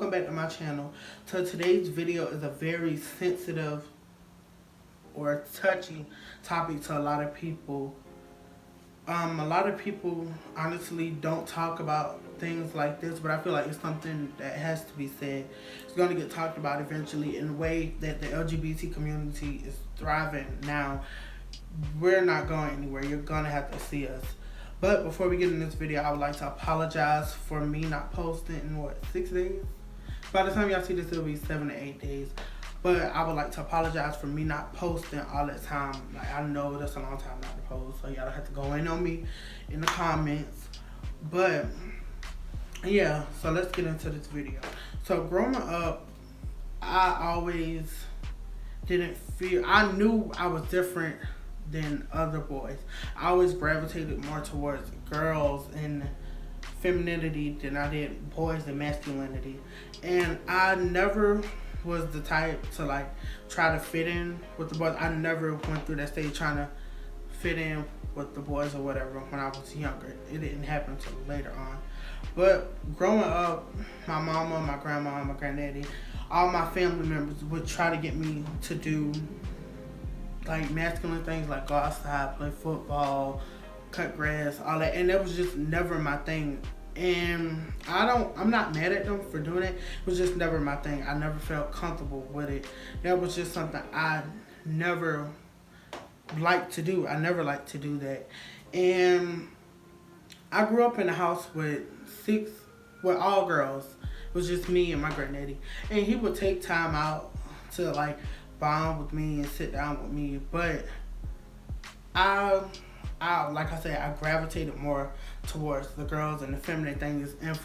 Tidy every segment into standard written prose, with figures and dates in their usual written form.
welcome back to my channel. So today's video is a very sensitive or touchy topic to a lot of people. A lot of people honestly don't talk about things like this, but I feel like it's something that has to be said. It's going to get talked about eventually in a way that the LGBT community is thriving now. We're not going anywhere. You're going to have to see us. But before we get in this video, I would like to apologize for me not posting in 6 days? By the time y'all see this, it'll be 7 to 8 days. But I would like to apologize for me not posting all that time. Like, I know that's a long time not to post, so y'all don't have to go in on me in the comments. But yeah, so let's get into this video. So growing up, I always didn't feel, I knew I was different than other boys. I always gravitated more towards girls and femininity than I did boys and masculinity. And I never was the type to like try to fit in with the boys. I never went through that stage trying to fit in with the boys or whatever when I was younger. It didn't happen until later on. But growing up, my mama, my grandma, my granddaddy, all my family members would try to get me to do like masculine things, like go outside, play football, cut grass, all that, and that was just never my thing. And I'm not mad at them for doing it. It was just never my thing. I never felt comfortable with it. That was just something I never liked to do. I never liked to do that. And I grew up in a house with all girls. It was just me and my granddaddy. And he would take time out to like bond with me and sit down with me, but I like I said, I gravitated more towards the girls and the feminine things. And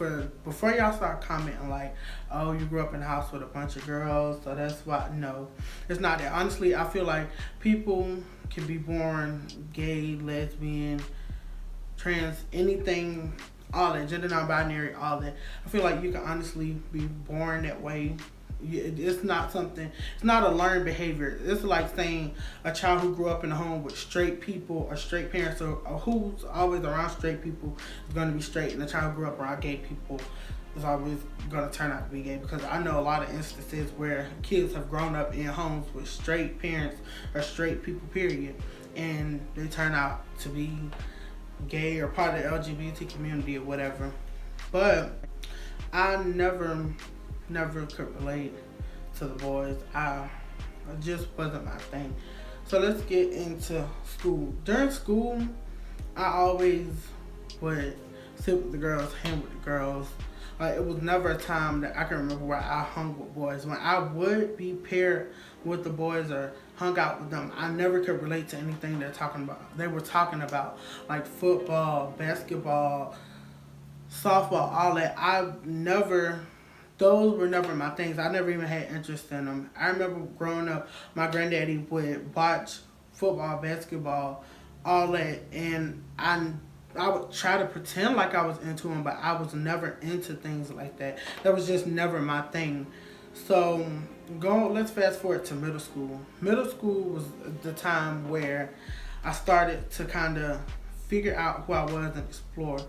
before y'all start commenting like, oh, you grew up in a house with a bunch of girls, so that's why. No, it's not that. Honestly, I feel like people can be born gay, lesbian, trans, anything, all that, gender non-binary, all that. I feel like you can honestly be born that way. It's not something, it's not a learned behavior. It's like saying a child who grew up in a home with straight people or straight parents or who's always around straight people is going to be straight, and a child who grew up around gay people is always going to turn out to be gay. Because I know a lot of instances where kids have grown up in homes with straight parents or straight people, period, and they turn out to be gay or part of the LGBT community or whatever. But I never could relate to the boys. It just wasn't my thing. So let's get into school. During school, I always would sit with the girls, hang with the girls. It was never a time that I can remember where I hung with boys. When I would be paired with the boys or hung out with them, I never could relate to anything they're talking about. They were talking about like football, basketball, softball, all that. Those were never my things. I never even had interest in them. I remember growing up, my granddaddy would watch football, basketball, all that, and I would try to pretend like I was into them, but I was never into things like that. That was just never my thing. So let's fast forward to middle school. Middle school was the time where I started to kind of figure out who I was and explore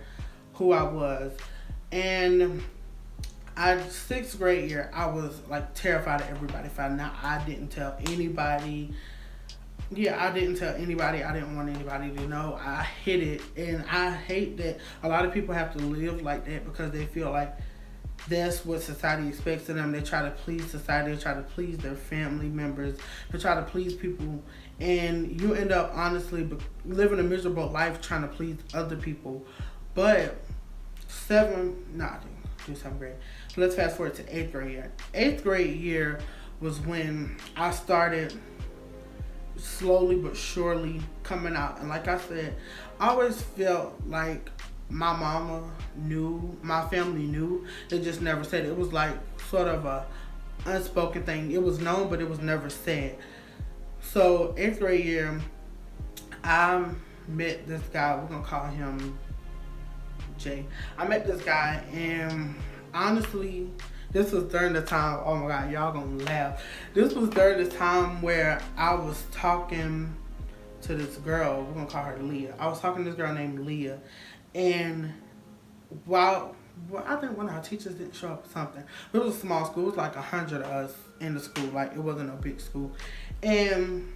who I was. And 6th grade year, I was like terrified of everybody finding out. I didn't tell anybody. I didn't tell anybody. I didn't want anybody to know. I hid it, and I hate that a lot of people have to live like that because they feel like that's what society expects of them. They try to please society. They try to please their family members. They try to please people, and you end up honestly living a miserable life trying to please other people. But 7th grade. Let's fast forward to 8th grade year. 8th grade year was when I started slowly but surely coming out. And like I said, I always felt like my mama knew, my family knew. They just never said it. It was like sort of a unspoken thing. It was known, but it was never said. So 8th grade year, I met this guy. We're going to call him Jay. I met this guy, and honestly, this was during the time, oh my God, y'all gonna laugh. This was during the time where I was talking to this girl. We're gonna call her Leah. I was talking to this girl named Leah, and while well, I think one of our teachers didn't show up or something. But it was a small school. It was like 100 of us in the school. Like, it wasn't a big school. And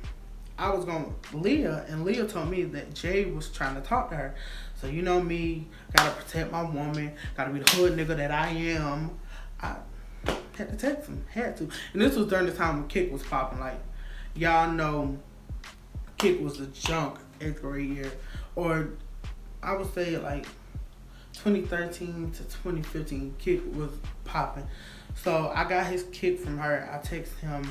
I was going to Leah, and Leah told me that Jay was trying to talk to her. So, you know me, got to protect my woman, got to be the hood nigga that I am. I had to text him, had to. And this was during the time when Kick was popping. Like, y'all know Kick was the junk 8th grade year. Or I would say like 2013 to 2015, Kick was popping. So I got his Kick from her. I text him,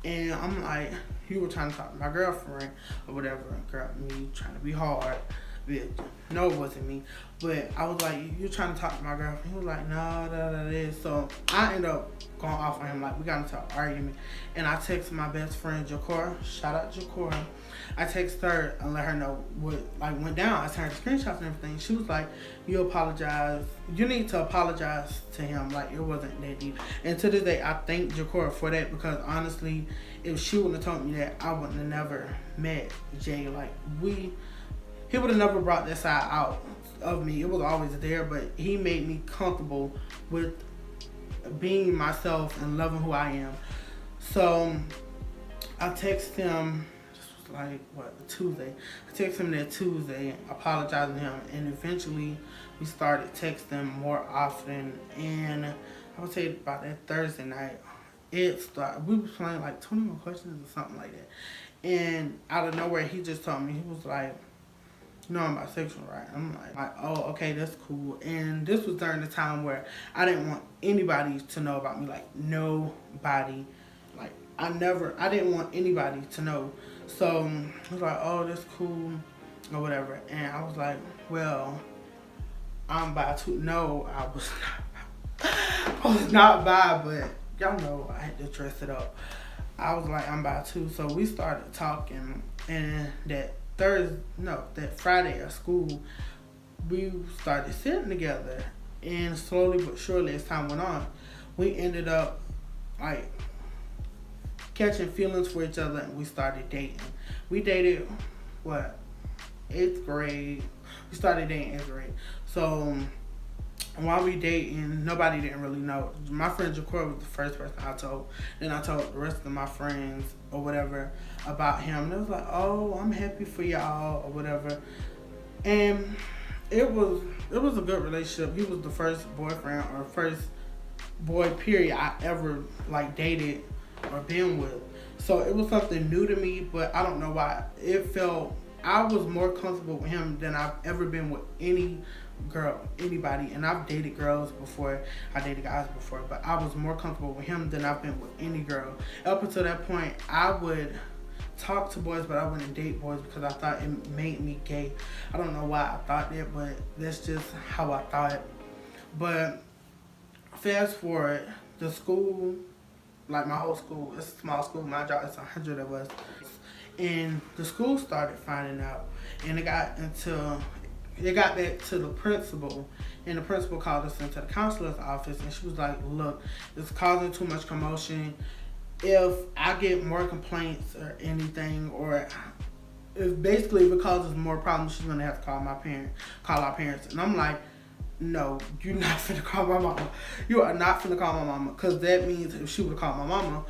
and I'm like, you were trying to talk to my girlfriend or whatever. Girl, me trying to be hard. Bitch. No, it wasn't me. But I was like, you're trying to talk to my girlfriend. He was like, no, that. So I ended up going off on him. Like, we got into an argument. And I texted my best friend, Jakora. Shout out Jakora. I texted her and let her know what like went down. I sent her screenshots and everything. She was like, you apologize. You need to apologize to him. Like, it wasn't that deep. And to this day, I thank Jakora for that, because honestly, if she wouldn't have told me that, I wouldn't have never met Jay. Like, he would have never brought that side out of me. It was always there, but he made me comfortable with being myself and loving who I am. So I texted him, this was like, Tuesday. I texted him that Tuesday, apologizing to him, and eventually we started texting more often. And I would say about that Thursday night, we were playing like 21 questions or something like that. And out of nowhere, he just told me, he was like, you know I'm bisexual, right? I'm like, oh, okay, that's cool. And this was during the time where I didn't want anybody to know about me. Like, nobody. Like, I didn't want anybody to know. So he was like, oh, that's cool, or whatever. And I was like, well, I'm bi too. No, I was not. I was not bi, but y'all know I had to dress it up. I was like, I'm bi too. So we started talking, and that Friday at school, we started sitting together, and slowly but surely as time went on, we ended up like catching feelings for each other, and we started dating. We dated 8th grade. We started dating 8th grade. So while we dating, nobody didn't really know. My friend Jakor was the first person I told. Then I told the rest of my friends or whatever about him. And it was like, oh, I'm happy for y'all or whatever. And it was a good relationship. He was the first boyfriend or first boy period I ever like dated or been with. So it was something new to me, but I don't know why. I was more comfortable with him than I've ever been with any girl, anybody. And I've dated girls before, I dated guys before, but I was more comfortable with him than I've been with any girl. Up until that point, I would talk to boys, but I wouldn't date boys because I thought it made me gay. I don't know why I thought that, but that's just how I thought. But fast forward, the school, like my whole school, it's a small school, my job, it's 100 of us. And the school started finding out, and it got back to the principal, and the principal called us into the counselor's office, and she was like, look, it's causing too much commotion. If I get more complaints or anything, or if it causes more problems, she's gonna have to call our parents. And I'm like, no, you're not finna call my mama. You are not finna call my mama, because that means if she would've called my mama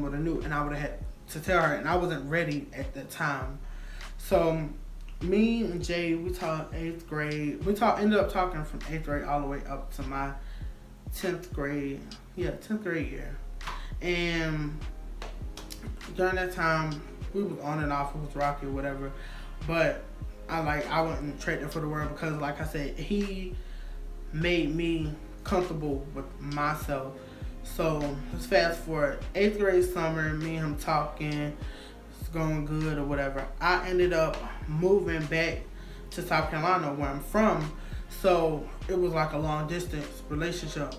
would've knew, and I would've had to tell her, and I wasn't ready at that time. So me and Jay, we taught 8th grade. Ended up talking from 8th grade all the way up to my 10th grade year. And during that time, we was on and off. It was rocky or whatever. But I wouldn't trade that for the world, because like I said, he made me comfortable with myself. So let's fast forward. 8th grade summer, me and him talking, it's going good or whatever. I ended up moving back to South Carolina, where I'm from. So it was like a long distance relationship.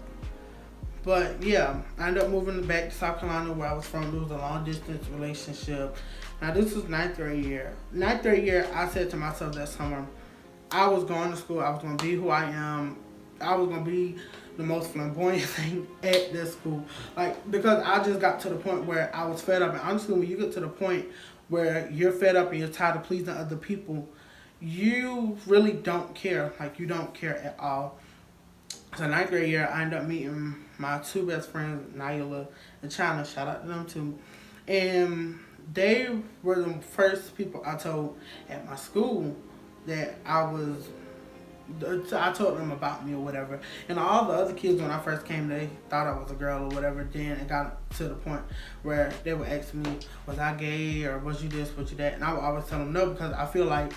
But yeah, I ended up moving back to South Carolina, where I was from. It was a long distance relationship. Now this was 9th grade year. 9th grade year, I said to myself that summer, I was going to school. I was going to be who I am. I was going to be the most flamboyant thing at this school. Like, because I just got to the point where I was fed up. And honestly, when you get to the point where you're fed up and you're tired of pleasing other people, you really don't care. Like, you don't care at all. So ninth grade year, I ended up meeting my two best friends, Naila and China. Shout out to them too. And they were the first people I told at my school that I told them about me or whatever. And all the other kids, when I first came, they thought I was a girl or whatever. Then it got to the point where they would ask me, was I gay or was you this, was you that? And I would always tell them no, because I feel like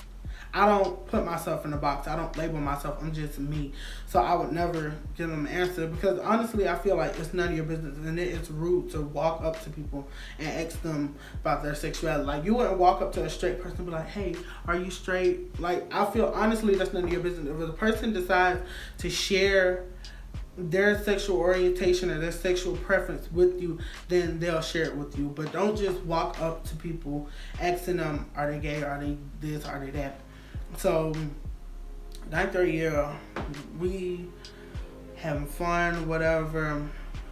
I don't put myself in a box. I don't label myself. I'm just me. So I would never give them an answer, because honestly, I feel like it's none of your business, and it's rude to walk up to people and ask them about their sexuality. Like, you wouldn't walk up to a straight person and be like, "Hey, are you straight?" Like, I feel honestly that's none of your business. If a person decides to share their sexual orientation or their sexual preference with you, then they'll share it with you. But don't just walk up to people asking them, are they gay, are they this, are they that. So ninth grade year, we having fun, whatever.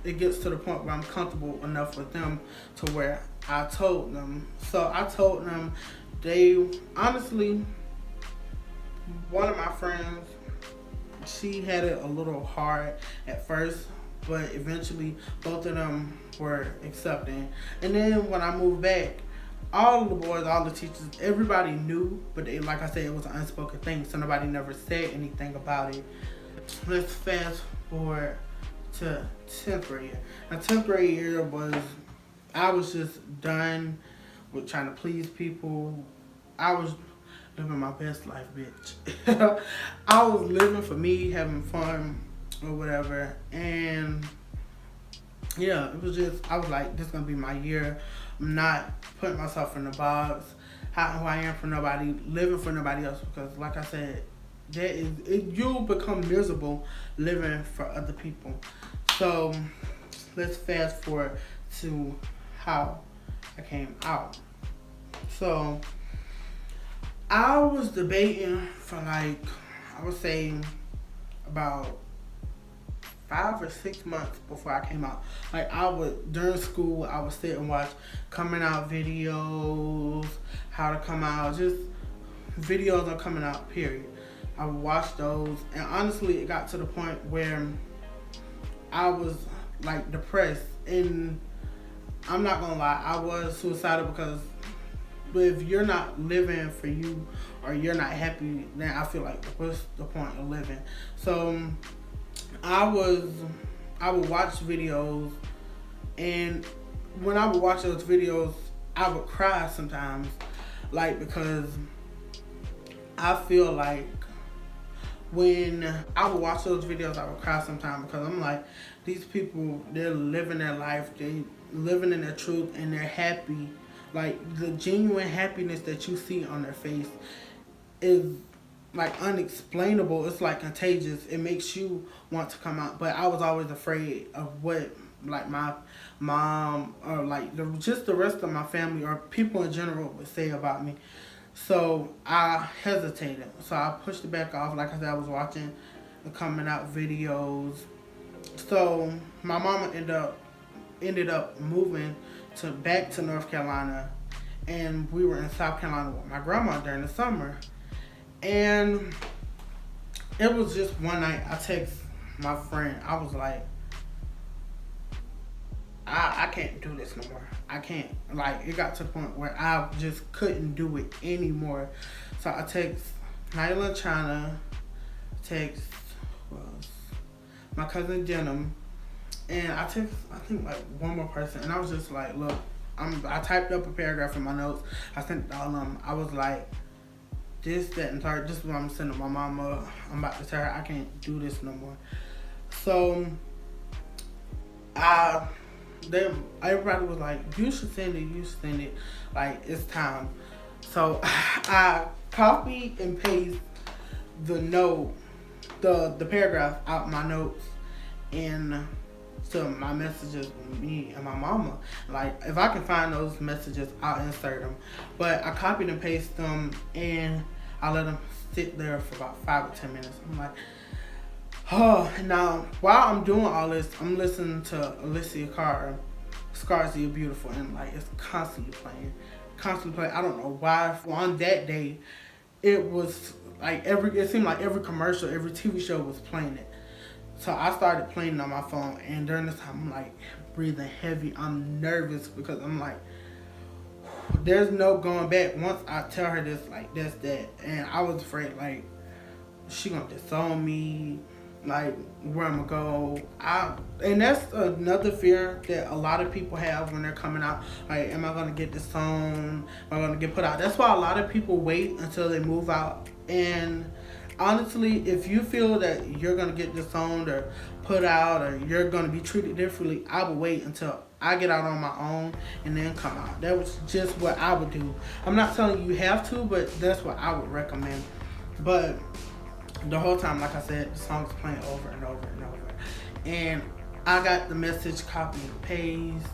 It gets to the point where I'm comfortable enough with them to where I told them. So I told them, they honestly, one of my friends, she had it a little hard at first, but eventually both of them were accepting. And then when I moved back, all the boys, all the teachers, everybody knew, but they, like I said, it was an unspoken thing, so nobody never said anything about it. Let's fast forward to 10th grade year. Now, 10th grade year I was just done with trying to please people. I was living my best life, bitch. I was living for me, having fun or whatever, and yeah, it was just, I was like, this is gonna be my year. I'm not putting myself in the box, who I am for nobody, living for nobody else, because like I said, you'll become miserable living for other people. So let's fast forward to how I came out. So I was debating for like, I would say about 5 or 6 months before I came out. Like, during school, I would sit and watch coming out videos, how to come out, just videos on coming out, period. I would watch those, and honestly, it got to the point where I was like depressed, and I'm not gonna lie, I was suicidal, because if you're not living for you or you're not happy, then I feel like what's the point of living? So I would watch videos, and when I would watch those videos, I would cry sometimes, like, because I feel like when I would watch those videos, I would cry sometimes, because I'm like, these people, they're living their life, they living in their truth, and they're happy. Like, the genuine happiness that you see on their face is like unexplainable. It's like contagious. It makes you want to come out. But I was always afraid of what like my mom or like just the rest of my family or people in general would say about me. So I hesitated. So I pushed it back off. Like I said, I was watching the coming out videos. So my mama ended up moving back to North Carolina, and we were in South Carolina with my grandma during the summer. And it was just one night, I text my friend, I was like, I can't do this no more. I can't. Like, it got to the point where I just couldn't do it anymore. So I text Nyla China, text my cousin Denim, and I text, I think, like one more person, and I was just like, look, I typed up a paragraph in my notes. I sent it all of them. I was like, this, that, and third, this is what I'm sending my mama. I'm about to tell her I can't do this no more. So everybody was like, you should send it, like, it's time. So I copy and paste the note, the paragraph out my notes and to my messages with me and my mama. Like, if I can find those messages, I'll insert them. But I copied and pasted them, and I let them sit there for about 5 or 10 minutes. I'm like, oh. Now, while I'm doing all this, I'm listening to Alicia Cara, Scars You're Beautiful, and like, it's constantly playing. I don't know why. On that day, it was like it seemed like every commercial, every TV show was playing it. So I started playing on my phone, and during this time, I'm like breathing heavy. I'm nervous because I'm like, there's no going back. Once I tell her this, like, that's that. And I was afraid, like, she gonna disown me, like, where I'm gonna go. And that's another fear that a lot of people have when they're coming out. Like, am I gonna get disowned? Am I gonna get put out? That's why a lot of people wait until they move out. And honestly, if you feel that you're gonna get disowned or put out or you're gonna be treated differently, I would wait until I get out on my own and then come out. That was just what I would do. I'm not telling you have to, but that's what I would recommend. But the whole time, like I said, the song's playing over and over and over. And I got the message, copy and paste.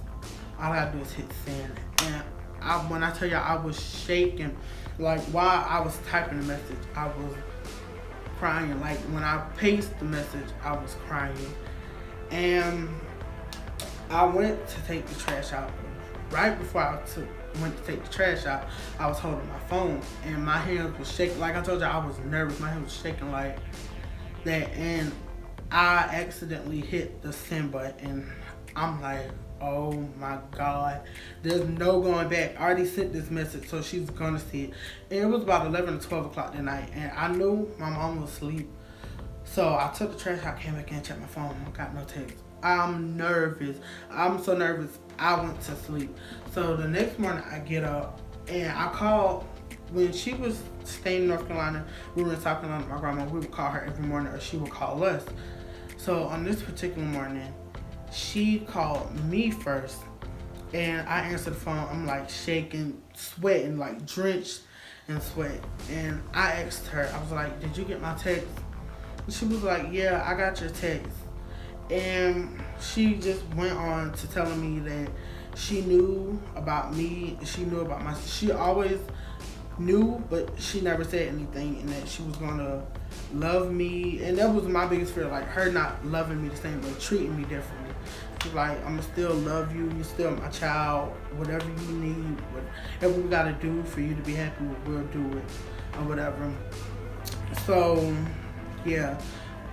All I gotta do is hit send. And when I tell you I was shaking, like while I was typing the message, I was crying. Like when I paste the message, I was crying. And I went to take the trash out. Right before I went to take the trash out, I was holding my phone and my hands was shaking. Like I told you, I was nervous. My hands was shaking like that, and I accidentally hit the send button. I'm like, oh my God, there's no going back. I already sent this message, so she's gonna see it. And it was about 11 or 12 o'clock that night, and I knew my mom was asleep. So I took the trash out, came back in, checked my phone. I got no text. I'm nervous. I'm so nervous. I went to sleep. So the next morning I get up and I called. When she was staying in North Carolina, we were in South Carolina with my grandma. We would call her every morning or she would call us. So on this particular morning, she called me first and I answered the phone. I'm like shaking, sweating, like drenched in sweat. And I asked her, I was like, did you get my text? And she was like, yeah, I got your text. And she just went on to telling me that she knew about me, she knew about my, she always knew, but she never said anything, and that she was gonna love me. And that was my biggest fear, like her not loving me the same, but treating me differently. She's like, I'ma still love you, you're still my child, whatever you need, whatever we gotta do for you to be happy, we'll do it, or whatever. So, yeah.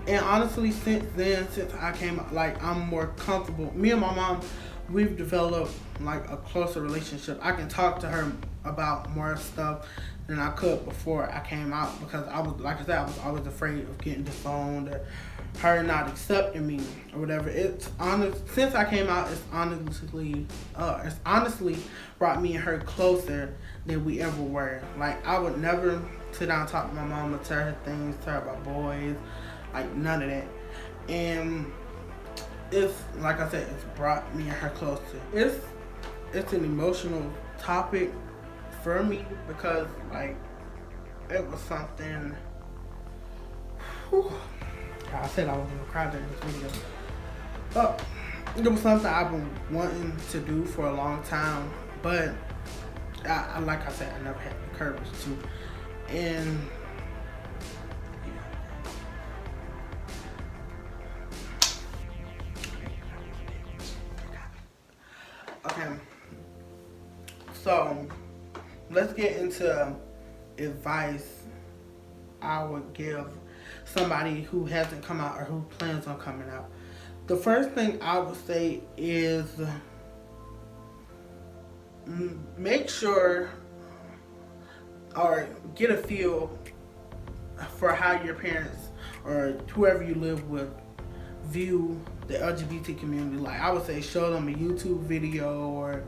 And honestly, since then, since I came out, like, I'm more comfortable. Me and my mom, we've developed, like, a closer relationship. I can talk to her about more stuff than I could before I came out, because I was, like I said, I was always afraid of getting disowned or her not accepting me or whatever. It's honest, since I came out, it's honestly brought me and her closer than we ever were. Like, I would never sit down and talk to my mom and tell her things, tell her about boys. Like, none of that. And it's, like I said, it's brought me and her closer. It's an emotional topic for me because, like, it was something, whew, I said I was gonna cry during this video. But it was something I've been wanting to do for a long time, but like I said, I never had the courage to. And okay, so let's get into advice I would give somebody who hasn't come out or who plans on coming out. The first thing I would say is make sure or get a feel for how your parents or whoever you live with view the LGBT community. Like, I would say show them a YouTube video or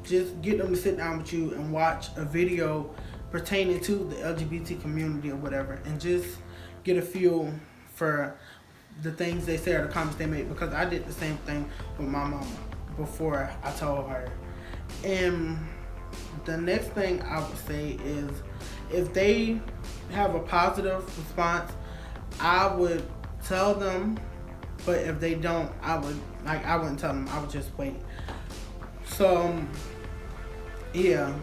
just get them to sit down with you and watch a video pertaining to the LGBT community or whatever, and just get a feel for the things they say or the comments they make, because I did the same thing with my mama before I told her. And the next thing I would say is if they have a positive response, I would tell them. But if they don't, I wouldn't tell them. I would just wait. So, yeah.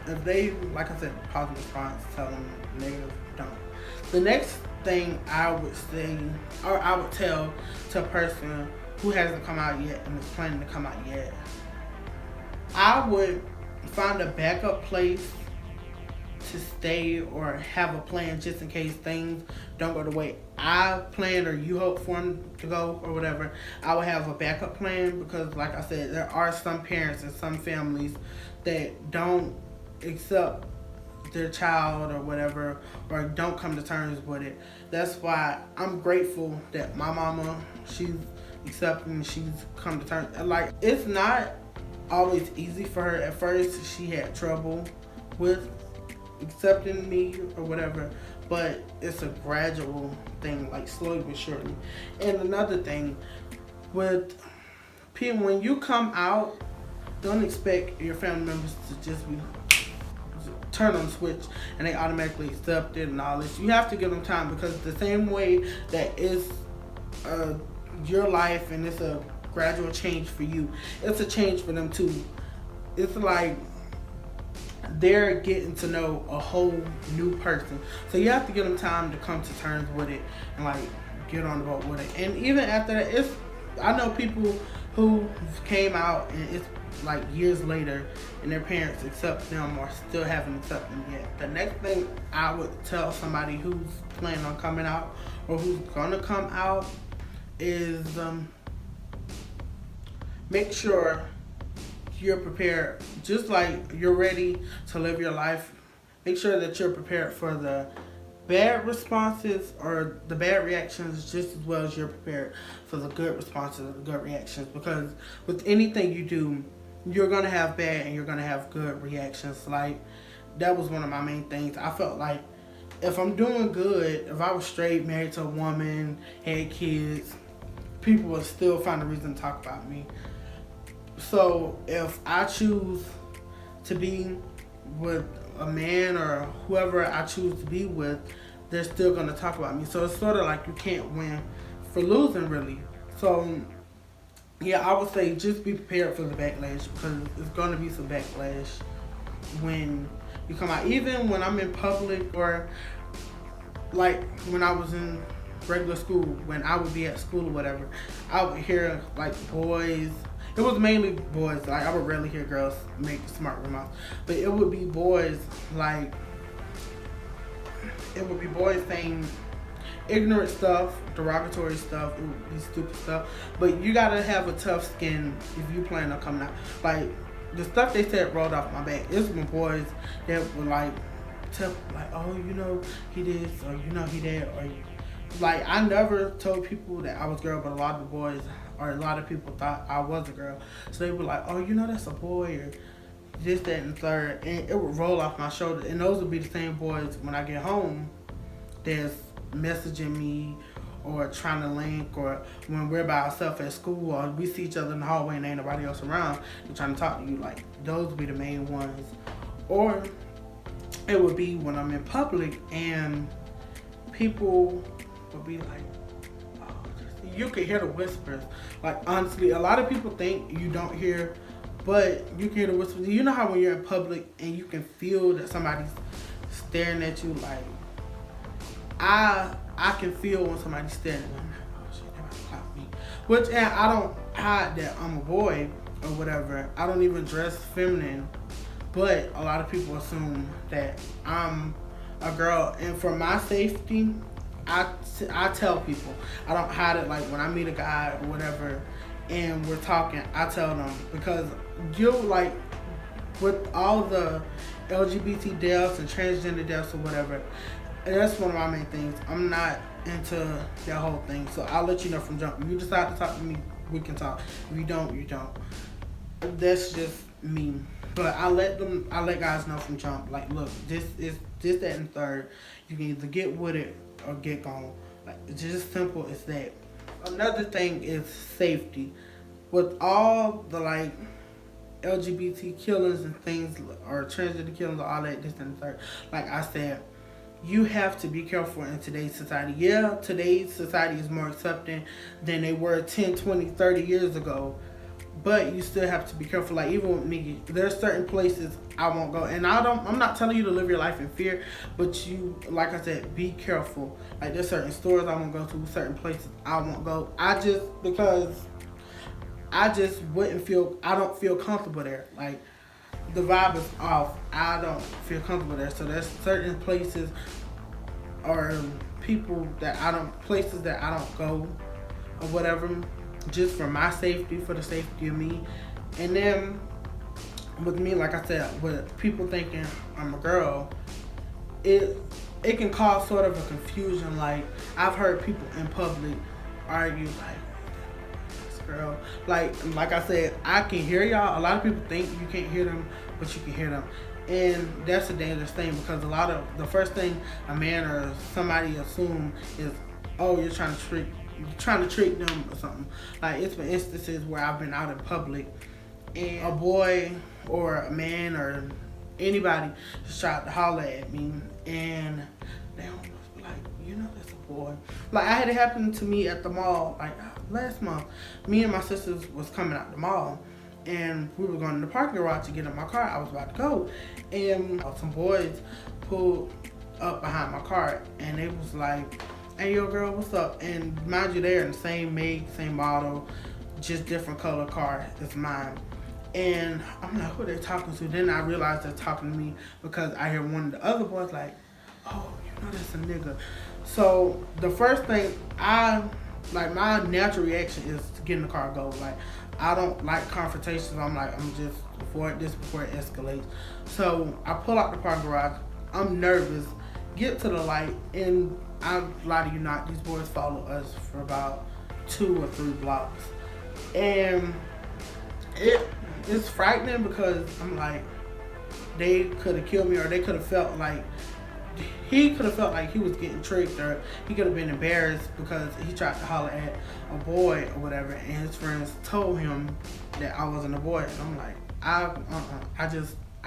If they, like I said, positive response, tell them. Negative, don't. The next thing I would say, or I would tell to a person who hasn't come out yet and is planning to come out yet, I would find a backup place to stay or have a plan just in case things don't go the way I plan or you hope for them to go or whatever. I would have a backup plan because, like I said, there are some parents and some families that don't accept their child or whatever, or don't come to terms with it. That's why I'm grateful that my mama, she's accepting, she's come to terms. Like, it's not always easy for her. At first she had trouble with accepting me or whatever, but it's a gradual thing, like slowly but surely. And another thing with people, when you come out, don't expect your family members to just be turn on the switch and they automatically accept it and all this. You have to give them time, because the same way that it's your life and it's a gradual change for you, it's a change for them too. It's like they're getting to know a whole new person, so you have to give them time to come to terms with it and like get on the boat with it. And even after that, it's, I know people who came out and it's like years later and their parents accept them or still haven't accepted them yet. The next thing I would tell somebody who's planning on coming out or who's gonna come out is make sure you're prepared, just like you're ready to live your life. Make sure that you're prepared for the bad responses or the bad reactions just as well as you're prepared for the good responses and the good reactions, because with anything you do, you're gonna have bad and you're gonna have good reactions. Like, that was one of my main things. I felt like if I'm doing good, if I was straight, married to a woman, had kids, people would still find a reason to talk about me. So if I choose to be with a man or whoever I choose to be with, they're still going to talk about me. So it's sort of like you can't win for losing, really. So yeah, I would say just be prepared for the backlash, because it's going to be some backlash when you come out. Even when I'm in public, or like when I was in regular school, when I would be at school or whatever, I would hear like boys. It was mainly boys. Like, I would rarely hear girls make smart remarks, but it would be boys. Like, it would be boys saying ignorant stuff, derogatory stuff. It would be stupid stuff. But you gotta have a tough skin if you plan on coming out. Like, the stuff they said rolled off my back. It's when boys that were like, tell, like, oh, you know, he this, or you know, he that, or like, I never told people that I was a girl, but a lot of the boys, or a lot of people thought I was a girl. So they were like, oh, you know, that's a boy, or this, that, and the third. And it would roll off my shoulder. And those would be the same boys when I get home that's messaging me or trying to link, or when we're by ourselves at school or we see each other in the hallway and ain't nobody else around and trying to talk to you. Like, those would be the main ones. Or it would be when I'm in public and people would be like, you can hear the whispers. Like, honestly, a lot of people think you don't hear, but you can hear the whispers. You know how when you're in public and you can feel that somebody's staring at you? Like, I can feel when somebody's staring at me. Oh shit, they're about to clock me. Which, and I don't hide that I'm a boy or whatever. I don't even dress feminine, but a lot of people assume that I'm a girl. And for my safety, I tell people. I don't hide it. Like, when I meet a guy or whatever and we're talking, I tell them, because you, like, with all the LGBT deaths and transgender deaths or whatever, and that's one of my main things. I'm not into that whole thing. So I'll let you know from jump. If you decide to talk to me, we can talk. If you don't, you don't. That's just me. But I let guys know from jump, like, look, this, that, and third. You can either get with it or get gone. Like, it's just simple as that. Another thing is safety. With all the, like, LGBT killings and things, or transgender killings, or all that, this and the third, like I said, you have to be careful in today's society. Yeah, today's society is more accepting than they were 10, 20, 30 years ago. But you still have to be careful. Like, even with me, there's certain places I won't go. And I'm not telling you to live your life in fear, but you, like I said, be careful. Like, there's certain stores I won't go to, certain places I won't go. Because I just wouldn't feel, I don't feel comfortable there. Like, the vibe is off, I don't feel comfortable there. So there's certain places or places that I don't go or whatever, just for my safety, for the safety of me. And then with me, like I said, with people thinking I'm a girl, it can cause sort of a confusion. Like, I've heard people in public argue like, this girl, like I said, I can hear y'all. A lot of people think you can't hear them, but you can hear them. And that's a dangerous thing, because the first thing a man or somebody assume is, oh, you're trying to trick them or something. Like, it's been instances where I've been out in public and a boy or a man or anybody just tried to holler at me, and they almost be like, you know, that's a boy. Like, I had it happen to me at the mall, like last month. Me and my sisters was coming out the mall, and we were going to the parking garage to get in my car. I was about to go, and some boys pulled up behind my car, and they was like, hey, yo, girl, what's up? And mind you, they're in the same make, same model, just different color car as mine. And I'm like, who are they talking to? Then I realized they're talking to me, because I hear one of the other boys like, oh, you know that's a nigga. So the first thing my natural reaction is to get in the car and go. Like, I don't like confrontations. I'm just avoid this before it escalates. So I pull out the parking garage. I'm nervous. Get to the light, and I lie to you not, these boys follow us for about 2 or 3 blocks. And it's frightening, because I'm like, they could have killed me, or they could have felt like he was getting tricked, or he could have been embarrassed because he tried to holler at a boy or whatever, and his friends told him that I wasn't a boy. And I'm like, I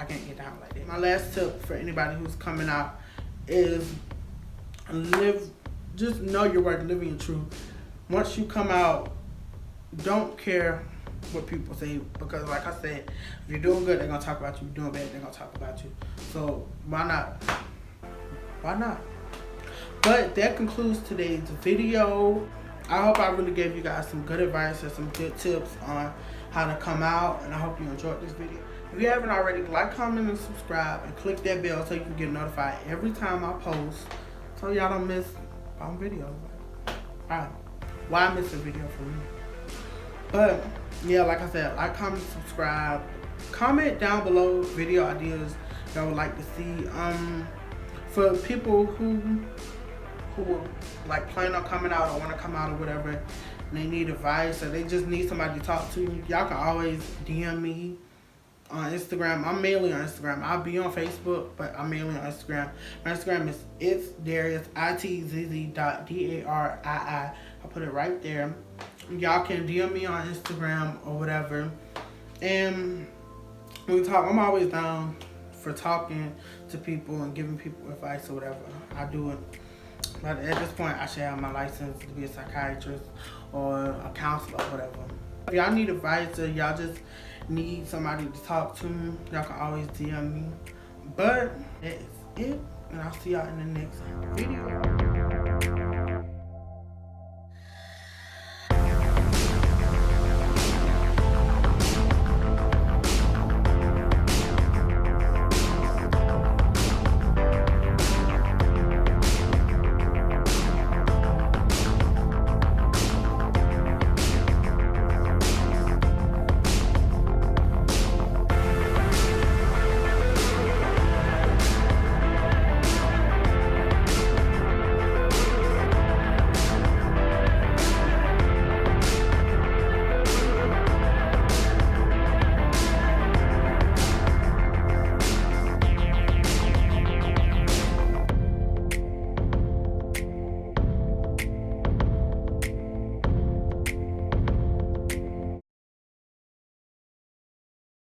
can't get down like that. My last tip for anybody who's coming out is just know your worth, living your truth. Once you come out, don't care what people say, because like I said, if you're doing good, they're gonna talk about you. If you're doing bad, they're gonna talk about you. So why not? But that concludes today's video. I hope I really gave you guys some good advice and some good tips on how to come out, and I hope you enjoyed this video. If you haven't already, like, comment, and subscribe, and click that bell so you can get notified every time I post, so y'all don't miss on videos. Alright, why miss a video from me? But yeah, like I said, like, comment, subscribe, comment down below video ideas y'all would like to see. For people who like plan on coming out or want to come out or whatever, and they need advice, or they just need somebody to talk to, y'all can always DM me on Instagram. I'm mainly on Instagram. I'll be on Facebook, but I'm mainly on Instagram. My Instagram is itsdarius, itzz.darii. I'll put it right there. Y'all can DM me on Instagram or whatever, and we talk. I'm always down for talking to people and giving people advice or whatever. I do it. But at this point, I should have my license to be a psychiatrist or a counselor or whatever. If y'all need advice, or y'all just need somebody to talk to, y'all can always DM me. But that's it, and I'll see y'all in the next video.